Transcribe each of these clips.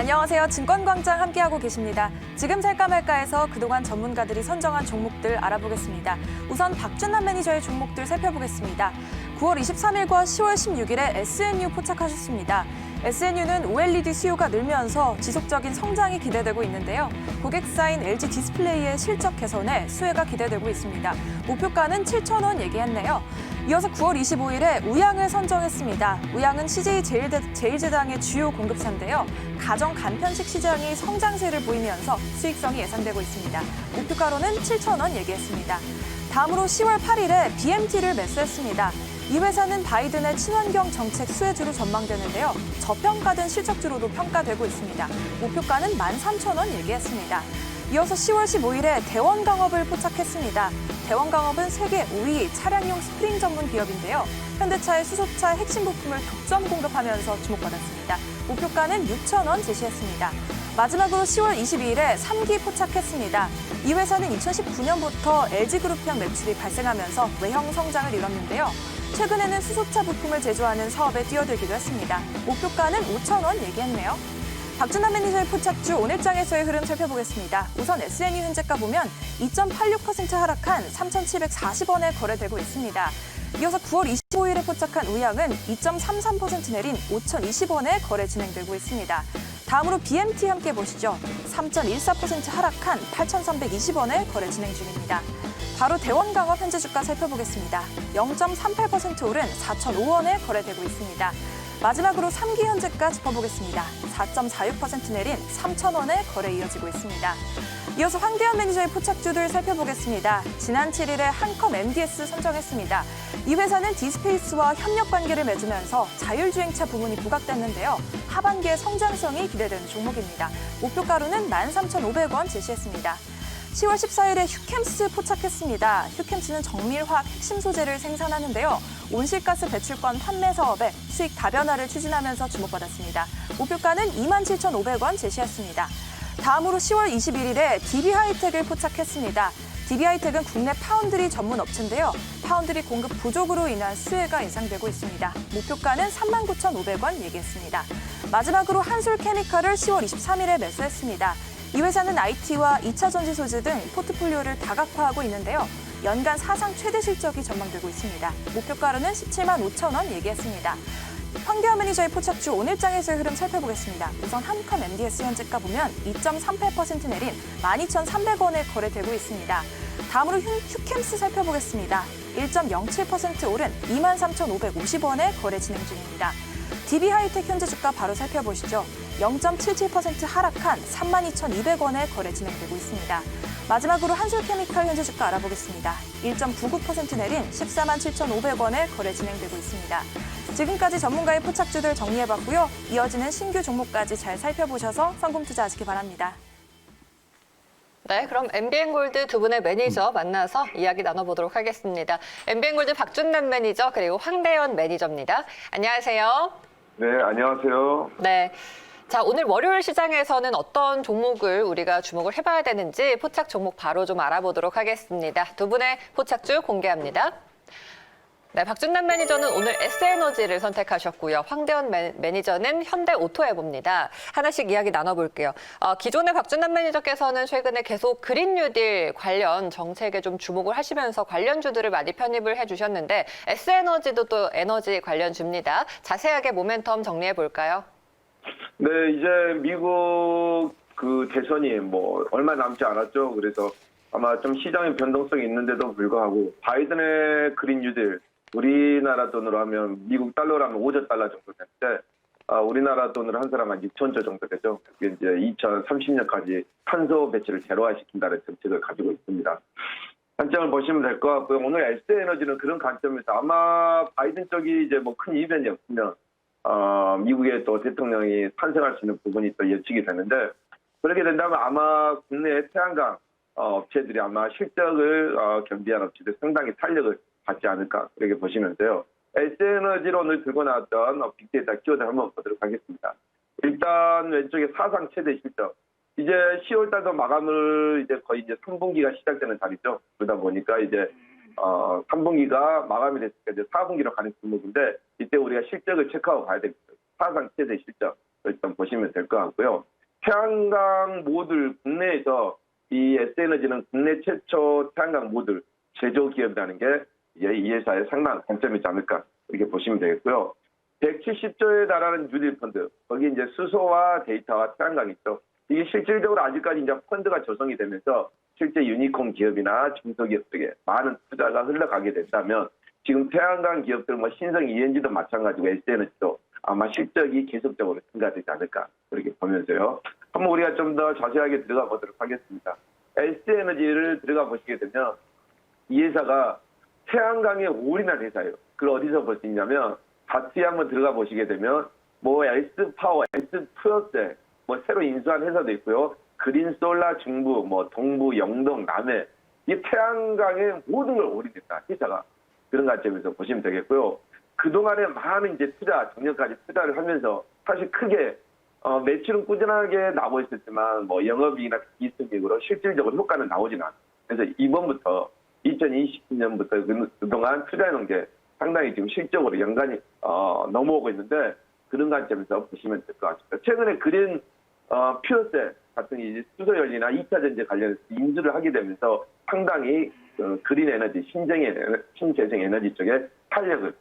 안녕하세요. 증권광장 함께하고 계십니다. 지금 살까 말까해서 그동안 전문가들이 선정한 종목들 알아보겠습니다. 우선 박준남 매니저의 종목들 살펴보겠습니다. 9월 23일과 10월 16일에 SNU 포착하셨습니다. SNU는 OLED 수요가 늘면서 지속적인 성장이 기대되고 있는데요. 고객사인 LG 디스플레이의 실적 개선에 수혜가 기대되고 있습니다. 목표가는 7,000원 얘기했네요. 이어서 9월 25일에 우양을 선정했습니다. 우양은 CJ 제일제당의 주요 공급사인데요. 가정 간편식 시장이 성장세를 보이면서 수익성이 예상되고 있습니다. 목표가로는 7,000원 얘기했습니다. 다음으로 10월 8일에 BMT를 매수했습니다. 이 회사는 바이든의 친환경 정책 수혜주로 전망되는데요. 저평가된 실적주로도 평가되고 있습니다. 목표가는 13,000원 얘기했습니다. 이어서 10월 15일에 대원강업을 포착했습니다. 대원강업은 세계 5위 차량용 스프링 전문 기업인데요. 현대차의 수소차 핵심 부품을 독점 공급하면서 주목받았습니다. 목표가는 6,000원 제시했습니다. 마지막으로 10월 22일에 3기 포착했습니다. 이 회사는 2019년부터 LG그룹형 매출이 발생하면서 외형 성장을 이뤘는데요. 최근에는 수소차 부품을 제조하는 사업에 뛰어들기도 했습니다. 목표가는 5,000원 얘기했네요. 박준남 매니저의 포착주 오늘장에서의 흐름 살펴보겠습니다. 우선 SNU 현재가 보면 2.86% 하락한 3,740원에 거래되고 있습니다. 이어서 9월 25일에 포착한 우양은 2.33% 내린 5,020원에 거래 진행되고 있습니다. 다음으로 BMT 함께 보시죠. 3.14% 하락한 8,320원에 거래 진행 중입니다. 바로 대원강업 현재 주가 살펴보겠습니다. 0.38% 오른 4,005원에 거래되고 있습니다. 마지막으로 3기 현재가 짚어보겠습니다. 4.46% 내린 3,000원에 거래 이어지고 있습니다. 이어서 황대현 매니저의 포착주들 살펴보겠습니다. 지난 7일에 한컴 MDS 선정했습니다. 이 회사는 디스페이스와 협력 관계를 맺으면서 자율주행차 부문이 부각됐는데요. 하반기의 성장성이 기대되는 종목입니다. 목표가로는 13,500원 제시했습니다. 10월 14일에 휴캠스 포착했습니다. 휴캠스는 정밀화학 핵심 소재를 생산하는데요. 온실가스 배출권 판매 사업에 수익 다변화를 추진하면서 주목받았습니다. 목표가는 27,500원 제시했습니다. 다음으로 10월 21일에 DB하이텍을 포착했습니다. DB하이텍은 국내 파운드리 전문 업체인데요. 파운드리 공급 부족으로 인한 수혜가 예상되고 있습니다. 목표가는 39,500원 얘기했습니다. 마지막으로 한솔케미칼을 10월 23일에 매수했습니다. 이 회사는 IT와 2차 전지 소재 등 포트폴리오를 다각화하고 있는데요. 연간 사상 최대 실적이 전망되고 있습니다. 목표가로는 17만 5천 원 얘기했습니다. 황대현 매니저의 포착주 오늘장에서의 흐름 살펴보겠습니다. 우선 한컴 MDS 현재가 보면 2.38% 내린 12,300원에 거래되고 있습니다. 다음으로 휴캠스 살펴보겠습니다. 1.07% 오른 23,550원에 거래 진행 중입니다. DB하이텍 현재 주가 바로 살펴보시죠. 0.77% 하락한 32,200원에 거래 진행되고 있습니다. 마지막으로 한솔케미칼 현재 주가 알아보겠습니다. 1.99% 내린 147,500원에 거래 진행되고 있습니다. 지금까지 전문가의 포착주들 정리해봤고요. 이어지는 신규 종목까지 잘 살펴보셔서 성공 투자하시기 바랍니다. 네, 그럼 MBN골드 두 분의 매니저 만나서 이야기 나눠보도록 하겠습니다. MBN골드 박준남 매니저 그리고 황대현 매니저입니다. 안녕하세요. 네, 안녕하세요. 네. 자, 오늘 월요일 시장에서는 어떤 종목을 우리가 주목을 해봐야 되는지 포착 종목 바로 좀 알아보도록 하겠습니다. 두 분의 포착주 공개합니다. 네, 박준남 매니저는 오늘 S에너지를 선택하셨고요. 황대현 매니저는 현대오토해봅니다. 하나씩 이야기 나눠볼게요. 기존의 박준남 매니저께서는 최근에 계속 그린 뉴딜 관련 정책에 좀 주목을 하시면서 관련주들을 많이 편입을 해주셨는데 S에너지도 또 에너지 관련주입니다. 자세하게 모멘텀 정리해볼까요? 네, 이제 미국 그 대선이 뭐 얼마 남지 않았죠. 그래서 아마 좀 시장의 변동성이 있는데도 불구하고 바이든의 그린 뉴딜, 우리나라 돈으로 하면 미국 달러로 하면 5조 달러 정도 되는데 우리나라 돈으로 한 사람 한 6천조 정도 되죠. 그게 이제 2030년까지 탄소 배출을 제로화시킨다는 정책을 가지고 있습니다. 관점을 보시면 될 것 같고요. 오늘 S에너지는 그런 관점에서 아마 바이든 쪽이 이제 뭐 큰 이변이 없으면 미국의 또 대통령이 탄생할 수 있는 부분이 또 예측이 되는데 그렇게 된다면 아마 국내 태양광 업체들이 아마 실적을 겸비한 업체들 상당히 탄력을 받지 않을까 그렇게 보시면 돼요. S에너지로 오늘 들고 나왔던 빅데이터 키워드 한번 보도록 하겠습니다. 일단 왼쪽에 사상 최대 실적. 이제 10월 달도 마감을 이제 거의 이제 3분기가 시작되는 달이죠. 그러다 보니까 이제 3분기가 마감이 됐으니까 이제 4분기로 가는 종목인데 이때 우리가 실적을 체크하고 가야 되겠죠. 사상 최대 실적 일단 보시면 될 것 같고요. 태양광 모듈 국내에서 이 S에너지는 국내 최초 태양광 모듈 제조 기업이라는 게 이 회사의 상당한 관점이지 않을까 이렇게 보시면 되겠고요. 170조에 달하는 뉴딜 펀드, 거기 이제 수소와 데이터와 태양광이 있죠. 이게 실질적으로 아직까지 이제 펀드가 조성이 되면서 실제 유니콘 기업이나 중소기업들에게 많은 투자가 흘러가게 된다면 지금 태양광 기업들 뭐 신성 ENG도 마찬가지고 S에너지도 아마 실적이 계속적으로 증가되지 않을까 그렇게 보면서요. 한번 우리가 좀 더 자세하게 들어가 보도록 하겠습니다. S에너지를 들어가 보시게 되면 이 회사가 태양광에 올인한 회사예요. 그걸 어디서 볼 수 있냐면 다트에 한번 들어가 보시게 되면 뭐 S파워, S프로세 뭐 새로 인수한 회사도 있고요. 그린솔라 중부, 뭐 동부, 영동, 남해 이 태양광에 모든 걸 올인했다 회사가 그런 관점에서 보시면 되겠고요. 그동안에 많은 이제 투자, 작년까지 투자를 하면서 사실 크게 매출은 꾸준하게 나오고 있었지만 뭐 영업이익이나 비수익으로 실질적으로 효과는 나오진 않아요. 그래서 이번부터 2020년부터 그동안 투자해놓은 게 상당히 지금 실적으로 연간이 넘어오고 있는데 그런 관점에서 보시면 될 것 같습니다. 최근에 그린 퓨어셀 같은 이제 수소연료나 2차 전지 관련해서 인수를 하게 되면서 상당히 그린 에너지, 신재생 에너지 쪽에 탄력을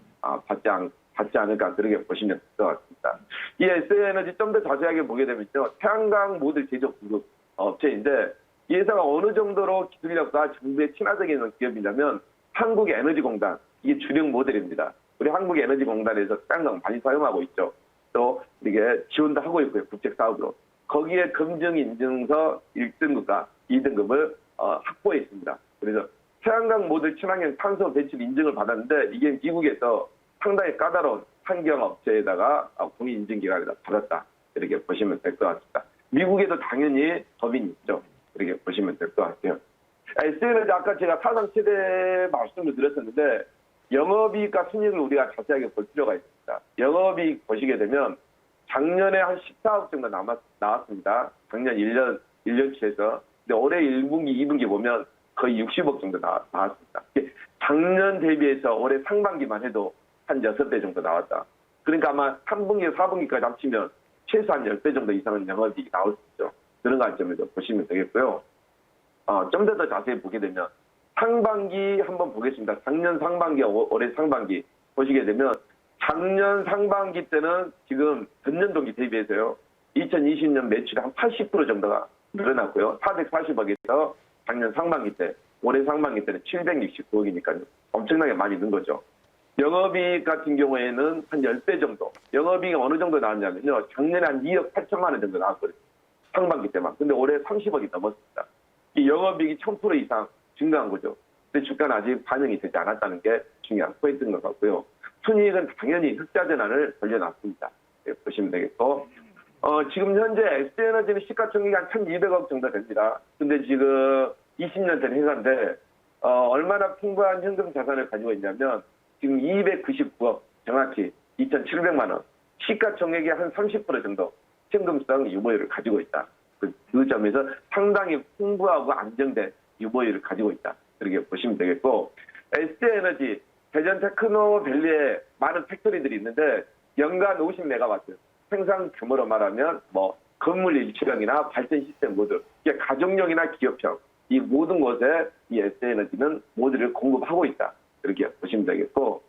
받지 않을까 그렇게 보시면 될 것 같습니다. 이 S에너지 좀 더 자세하게 보게 되면요. 태양광 모듈 제조 공급 업체인데 이 회사가 어느 정도로 기술력과 정부에 친화적인 기업이냐면 한국에너지공단, 이게 주력 모델입니다. 우리 한국에너지공단에서 태양광 많이 사용하고 있죠. 또 이게 지원도 하고 있고요. 국책 사업으로. 거기에 검증 인증서 1등급과 2등급을 확보해 있습니다. 그래서 태양광 모듈 친환경 탄소 배출 인증을 받았는데 이게 미국에서 상당히 까다로운 환경업체에다가 공인 인증기관에다 받았다. 이렇게 보시면 될 것 같습니다. 미국에도 당연히 법인이 있죠. 이렇게 보시면 될 것 같아요. S에너지 아까 제가 사상 최대 말씀을 드렸었는데 영업이익과 순이익을 우리가 자세하게 볼 필요가 있습니다. 영업이익 보시게 되면 작년에 한 14억 정도 나왔습니다. 작년 1년치에서. 근데 올해 1분기, 2분기 보면 거의 60억 정도 나왔습니다. 작년 대비해서 올해 상반기만 해도 한 6배 정도 나왔다. 그러니까 아마 3분기, 4분기까지 합치면 최소한 10배 정도 이상은 영업이익이 나올 수 있죠. 그런 관점에서 보시면 되겠고요. 좀 더 자세히 보게 되면 상반기 한번 보겠습니다. 작년 상반기, 올해 상반기 보시게 되면 작년 상반기 때는 지금 전년 동기 대비해서요. 2020년 매출이 한 80% 정도가 늘어났고요. 440억에서 작년 상반기 때, 올해 상반기 때는 769억이니까요. 엄청나게 많이 는 거죠. 영업이익 같은 경우에는 한 10배 정도. 영업이익이 어느 정도 나왔냐면요. 작년에 한 2억 8천만 원 정도 나왔거든요. 상반기 때만. 근데 올해 30억이 넘었습니다. 이 영업이익이 1000% 이상 증가한 거죠. 근데 주가는 아직 반영이 되지 않았다는 게 중요한 포인트인 것 같고요. 순이익은 당연히 흑자 전환을 돌려놨습니다. 네, 보시면 되겠고. 지금 현재 S에너지는 시가총액이 한 1,200억 정도 됩니다. 근데 지금 20년 된 회사인데, 얼마나 풍부한 현금 자산을 가지고 있냐면, 지금 299억, 정확히 2,700만 원. 시가총액의 한 30% 정도 현금성 유보율을 가지고 있다. 그 점에서 상당히 풍부하고 안정된 유보율을 가지고 있다. 그렇게 보시면 되겠고, S에너지, 대전 테크노밸리에 많은 팩토리들이 있는데, 연간 50메가와트. 생산 규모로 말하면, 뭐, 건물 일체형이나 발전 시스템 모듈, 이게 가정용이나 기업형, 이 모든 곳에 이 S에너지는 모듈을 공급하고 있다. 이렇게 보시면 되겠고,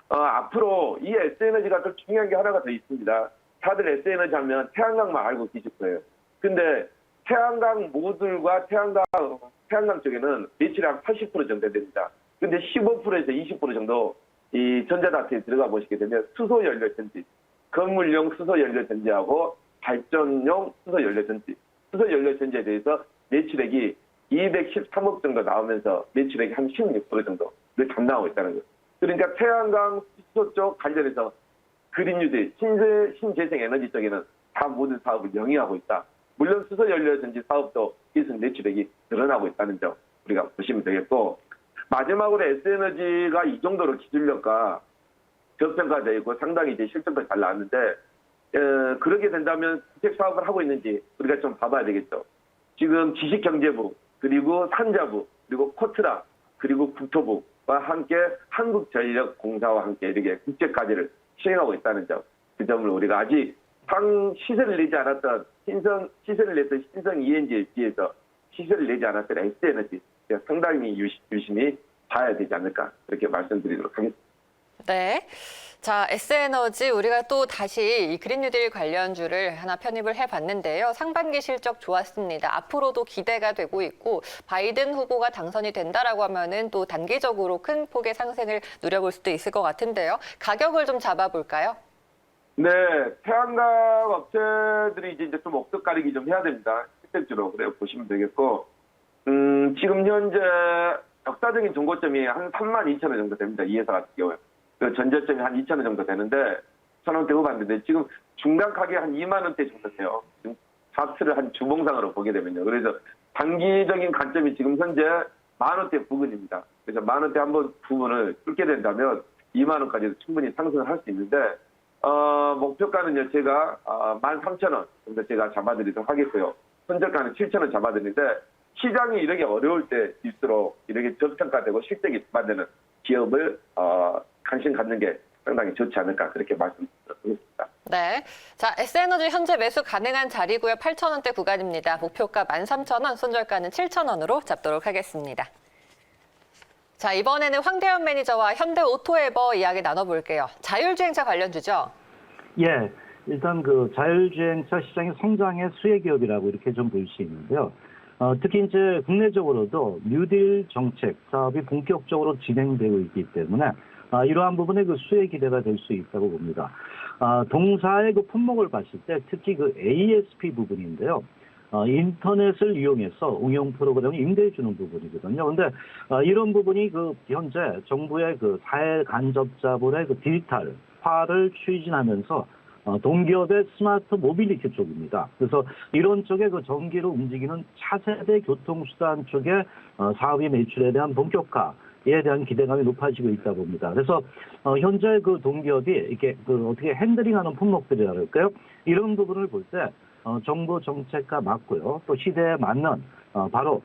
앞으로 이 S에너지가 또 중요한 게 하나가 더 있습니다. 다들 S에너지 하면 태양광만 알고 계실 거예요. 근데 태양광 모듈과 태양광 쪽에는 매출이 한 80% 정도 됩니다. 근데 15%에서 20% 정도 이 전자다트에 들어가 보시게 되면 수소연료 전지, 건물용 수소연료 전지하고 발전용 수소연료 전지, 수소연료 전지에 대해서 매출액이 213억 정도 나오면서 매출액이 한 16% 정도 감당하고 있다는 거예요. 그러니까 태양광 수소 쪽 관련해서 그린뉴딜, 신재생 에너지 쪽에는 다 모든 사업을 영위하고 있다. 물론 수소연료 전지 사업도 계속 매출액이 늘어나고 있다는 점 우리가 보시면 되겠고, 마지막으로 S에너지가 이 정도로 기술력과 저평가되어 있고 상당히 이제 실적도 잘 나왔는데, 그렇게 된다면 국책 사업을 하고 있는지 우리가 좀 봐봐야 되겠죠. 지금 지식경제부, 그리고 산자부, 그리고 코트라, 그리고 국토부와 함께 한국전력공사와 함께 이렇게 국책 과제를 시행하고 있다는 점, 그 점을 우리가 아직 시세를 내지 않았던 시세를 냈던 신성 ENG에 비해서 시세를 내지 않았던 S에너지 상당히 유심히 봐야 되지 않을까 그렇게 말씀드리도록 하겠습니다. 네. 자, S에너지 우리가 또 다시 이 그린 뉴딜 관련주를 하나 편입을 해봤는데요. 상반기 실적 좋았습니다. 앞으로도 기대가 되고 있고 바이든 후보가 당선이 된다라고 하면은 또 단기적으로 큰 폭의 상승을 누려볼 수도 있을 것 같은데요. 가격을 좀 잡아볼까요? 네, 태양광 업체들이 이제 좀 억석 가리기 좀 해야 됩니다. 실질적으로 그래 보시면 되겠고, 지금 현재 역사적인 종고점이 한 32,000원 정도 됩니다. 이 회사 같은 경우에. 그 전저점이 한 2,000원 정도 되는데, 1,000원 대고봤는데 지금 중간 가격이 한 2만 원대 정도 돼요. 지금 차트를 한 주봉상으로 보게 되면요. 그래서 단기적인 관점이 지금 현재 10,000원대 부근입니다. 그래서 10,000원대 한번 부분을 뚫게 된다면 2만 원까지도 충분히 상승을 할 수 있는데, 목표가는요, 제가 13,000원 정도 제가 잡아드리도록 하겠고요. 손절가는 7,000원 잡아드리는데, 시장이 이렇게 어려울 때일수록 이렇게 저평가되고 실적이 만드는 기업을 관심 갖는 게 상당히 좋지 않을까 그렇게 말씀드리겠습니다. 네. 자, S에너지 현재 매수 가능한 자리고요. 8,000원대 구간입니다. 목표가 13,000원, 손절가는 7,000원으로 잡도록 하겠습니다. 자, 이번에는 황대현 매니저와 현대오토에버 이야기 나눠볼게요. 자율주행차 관련주죠? 예, 일단 그 자율주행차 시장의 성장의 수혜 기업이라고 이렇게 좀 볼 수 있는데요. 특히 이제 국내적으로도 뉴딜 정책 사업이 본격적으로 진행되고 있기 때문에 이러한 부분에 그 수혜 기대가 될 수 있다고 봅니다. 동사의 그 품목을 봤을 때 특히 그 ASP 부분인데요. 인터넷을 이용해서 응용 프로그램을 임대해 주는 부분이거든요. 근데 이런 부분이 그 현재 정부의 그 사회 간접자본의 그 디지털화를 추진하면서 동기업의 스마트 모빌리티 쪽입니다. 그래서 이런 쪽에 그 전기로 움직이는 차세대 교통수단 쪽에 사업의 매출에 대한 본격화에 대한 기대감이 높아지고 있다 봅니다. 그래서 현재 그 동기업이 이렇게 그 어떻게 핸들링하는 품목들이라 그럴까요? 이런 부분을 볼 때 정부 정책과 맞고요. 또 시대에 맞는 바로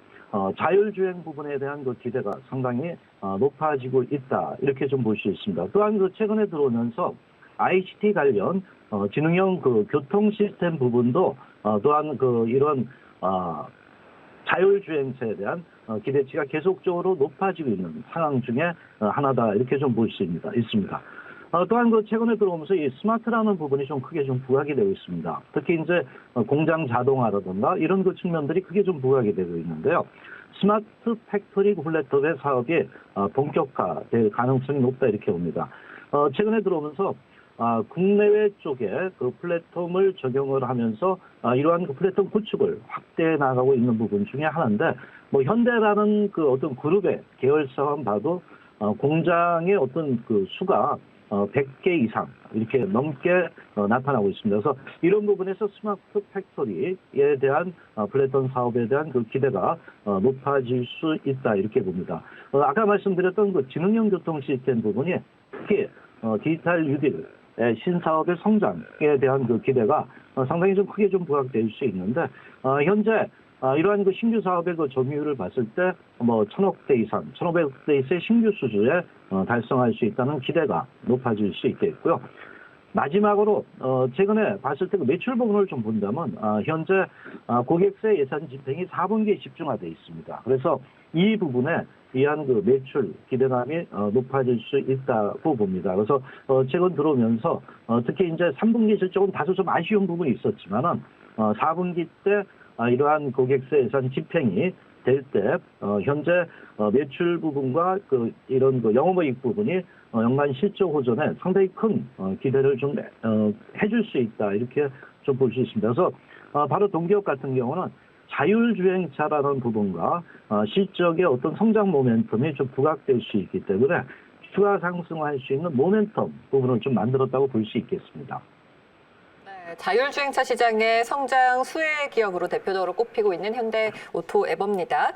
자율주행 부분에 대한 그 기대가 상당히 높아지고 있다. 이렇게 좀 볼 수 있습니다. 또한 그 최근에 들어오면서 ICT 관련 지능형 그 교통 시스템 부분도 또한 그 이런 자율주행차에 대한 기대치가 계속적으로 높아지고 있는 상황 중에 하나다 이렇게 좀 볼 수 있습니다. 또한 그 최근에 들어오면서 이 스마트라는 부분이 좀 크게 좀 부각이 되고 있습니다. 특히 이제 공장 자동화라든가 이런 그 측면들이 크게 좀 부각이 되고 있는데요. 스마트 팩토리 플랫폼의 사업이 본격화될 가능성이 높다 이렇게 봅니다. 최근에 들어오면서 국내외 쪽에 그 플랫폼을 적용을 하면서 이러한 그 플랫폼 구축을 확대해 나가고 있는 부분 중에 하나인데, 뭐 현대라는 그 어떤 그룹의 계열사만 봐도 공장의 어떤 그 수가 100개 이상 이렇게 넘게 나타나고 있습니다. 그래서 이런 부분에서 스마트 팩토리에 대한 플랫폼 사업에 대한 그 기대가 높아질 수 있다 이렇게 봅니다. 아까 말씀드렸던 그 지능형 교통 시스템 부분이 특히 디지털 뉴딜 신사업의 성장에 대한 그 기대가 상당히 좀 크게 좀 부각될 수 있는데, 현재 이러한 그 신규 사업의 그 점유율을 봤을 때 뭐 1,000억대 이상, 1,500억대 이상의 신규 수주에 달성할 수 있다는 기대가 높아질 수 있겠고요. 마지막으로 최근에 봤을 때 그 매출 부분을 좀 본다면 현재 고객세 예산 집행이 4분기에 집중화되어 있습니다. 그래서 이 부분에 의한 그 매출 기대감이 높아질 수 있다고 봅니다. 그래서 최근 들어오면서 특히 이제 3분기 실적은 다소 좀 아쉬운 부분이 있었지만은 4분기 때 이러한 고객세 예산 집행이 될 때 현재 매출 부분과 그 이런 그 영업이익 부분이 연간 실적 호전에 상당히 큰 기대를 좀 해줄 수 있다 이렇게 좀 볼 수 있습니다. 그래서 바로 동기업 같은 경우는 자율주행차라는 부분과 실적의 어떤 성장 모멘텀이 좀 부각될 수 있기 때문에 추가 상승할 수 있는 모멘텀 부분을 좀 만들었다고 볼 수 있겠습니다. 네, 자율주행차 시장의 성장 수혜 기업으로 대표적으로 꼽히고 있는 현대오토에버입니다.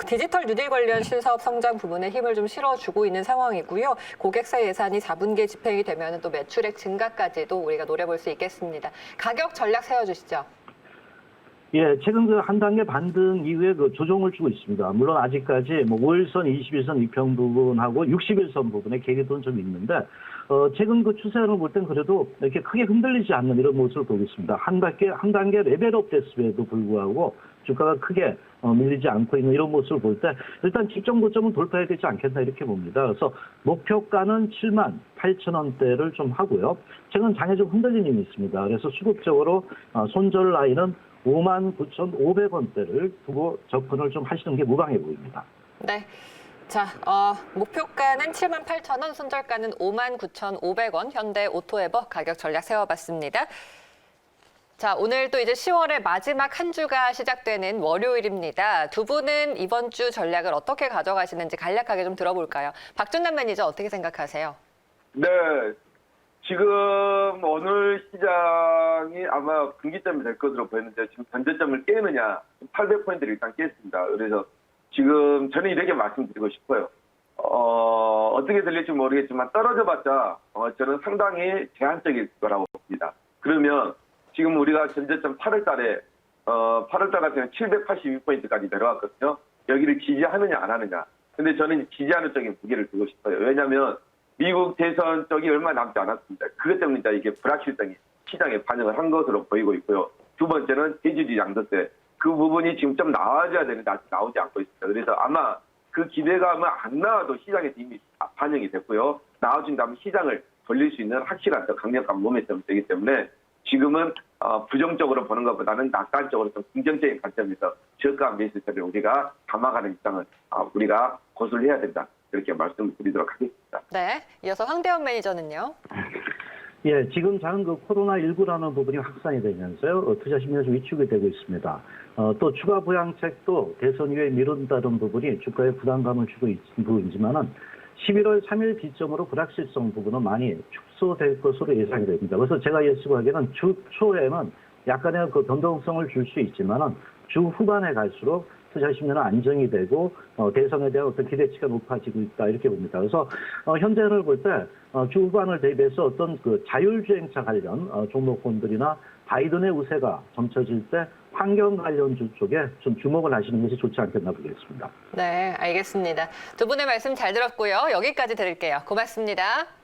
디지털 뉴딜 관련 신사업 성장 부분에 힘을 좀 실어주고 있는 상황이고요. 고객사 예산이 4분기에 집행이 되면 또 매출액 증가까지도 우리가 노려볼 수 있겠습니다. 가격 전략 세워주시죠. 예, 최근 그 한 단계 반등 이후에 그 조정을 주고 있습니다. 물론 아직까지 뭐 5일선, 21선 이평 부분하고 60일선 부분에 괴리도는 좀 있는데, 최근 그 추세를 볼 땐 그래도 이렇게 크게 흔들리지 않는 이런 모습을 보고 있습니다. 한 단계 레벨업 됐음에도 불구하고 주가가 크게 밀리지 않고 있는 이런 모습을 볼 때 일단 직전 고점은 돌파해야 되지 않겠나 이렇게 봅니다. 그래서 목표가는 78,000원대를 좀 하고요. 최근 장에 좀 흔들린 힘이 있습니다. 그래서 수급적으로 손절 라인은 59,500원대를 두고 접근을 좀 하시는 게 무방해 보입니다. 네. 자, 목표가는 78,000원, 손절가는 59,500원, 현대 오토에버 가격 전략 세워봤습니다. 자, 오늘 또 이제 10월의 마지막 한 주가 시작되는 월요일입니다. 두 분은 이번 주 전략을 어떻게 가져가시는지 간략하게 좀 들어볼까요? 박준남 매니저 어떻게 생각하세요? 네. 지금 오늘 시장이 아마 분기점이 될 것으로 보이는데 지금 전저점을 깨느냐 800포인트를 일단 깼습니다. 그래서 지금 저는 이렇게 말씀드리고 싶어요. 어떻게 들릴지 모르겠지만 떨어져봤자 저는 상당히 제한적일 거라고 봅니다. 그러면 지금 우리가 전저점 8월 달에 8월 달 같은 경우는 782포인트까지 내려왔거든요. 여기를 지지하느냐 안 하느냐. 근데 저는 지지하는 쪽에 무게를 두고 싶어요. 왜냐하면 미국 대선 쪽이 얼마 남지 않았습니다. 그것 때문에 이게 불확실성이 시장에 반영을 한 것으로 보이고 있고요. 두 번째는 대주주 양도세. 그 부분이 지금 좀 나와줘야 되는데 아직 나오지 않고 있습니다. 그래서 아마 그 기대감은 안 나와도 시장에서 이미 반영이 됐고요. 나와준다면 시장을 돌릴 수 있는 확실한 더 강력한 모멘텀이 되기 때문에 지금은 부정적으로 보는 것보다는 낙관적으로 좀 긍정적인 관점에서 저가 매수세를 우리가 담아가는 입장을 우리가 고수를 해야 된다. 이렇게 말씀을 드리도록 하겠습니다. 네. 이어서 황대원 매니저는요? 예, 지금 작은 그 코로나19라는 부분이 확산이 되면서요, 투자 심리가 좀 위축이 되고 있습니다. 또 추가 부양책도 대선 이후에 미룬다는 부분이 주가에 부담감을 주고 있는 부분이지만은 11월 3일 기점으로 불확실성 부분은 많이 축소될 것으로 예상이 됩니다. 그래서 제가 예측하기에는 주 초에는 약간의 그 변동성을 줄 수 있지만은 주 후반에 갈수록 투자 심리는 안정이 되고 대선에 대한 어떤 기대치가 높아지고 있다 이렇게 봅니다. 그래서 현재를 볼 때 주 후반을 대비해서 어떤 그 자율주행차 관련 종목군들이나 바이든의 우세가 점쳐질 때 환경 관련주 쪽에 좀 주목을 하시는 것이 좋지 않겠나 보겠습니다. 네, 알겠습니다. 두 분의 말씀 잘 들었고요. 여기까지 드릴게요. 고맙습니다.